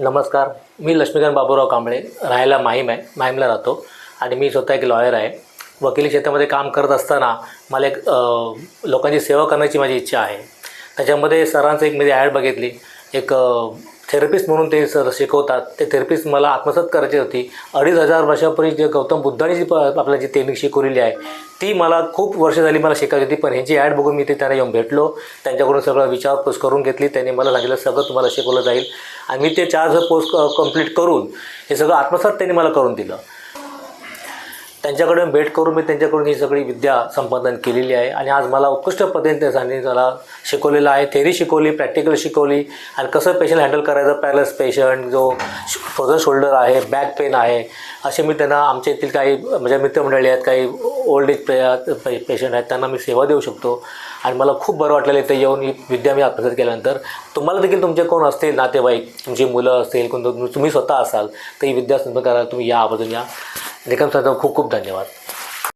नमस्कार, मी लक्ष्मीकांत बाबूराव कांबळे, राहायला माहीमला राहतो आणि मी स्वतः एक लॉयर आहे. वकिली क्षेत्रामध्ये काम करत असताना मला एक लोकांची सेवा करण्याची माझी इच्छा आहे. त्याच्यामध्ये सरांचं एक मी ॲड बघितली, एक थेरपिस्ट म्हणून ते सर शिकवतात. ते थेरपिस्ट मला आत्मसात करायची होती. 2500 वर्षापूर्वी जे गौतम बुद्धांनी जी आपल्याला जी टेक्निक शिकवलेली आहे ती मला खूप वर्ष झाली मला शिकायची होती. पण ह्यांची ॲड बघून मी ते त्यांना येऊन भेटलो, त्यांच्याकडून सगळं विचारपूस करून घेतली. त्यांनी मला सांगितलं सगळं तुम्हाला शिकवलं जाईल आणि मी ते 4 पोस्ट कंप्लीट करून हे सगळं आत्मसात त्यांनी मला करून दिलं. त्यांच्याकडून भेट करून मी त्यांच्याकडून ही सगळी विद्या संपादन केलेली आहे आणि आज मला उत्कृष्ट पद्धतीने त्यांनी मला शिकवलेलं आहे. थेरी शिकवली, प्रॅक्टिकल शिकवली आणि कसं पेशंट हँडल करायचं. पॅरलाइज पेशंट, जो फ्रोझन शोल्डर आहे, बॅक पेन आहे, असे मी त्यांना आमच्या येथील काही म्हणजे मित्रमंडळी आहेत, काही ओल्ड एज पेशंट आहेत, त्यांना मी सेवा देऊ शकतो. आणि मला खूप बरं वाटलेलं इथे येऊन ही विद्या मी आत्मसात केल्यानंतर. तुम्हाला देखील तुमचे कोण असतील नातेवाईक, तुमची मुलं असतील, कोण तुम्ही स्वतः असाल तर ही विद्या संपादन करायला तुम्ही या, आवर्जून या. निकम सर, खूप खूप धन्यवाद.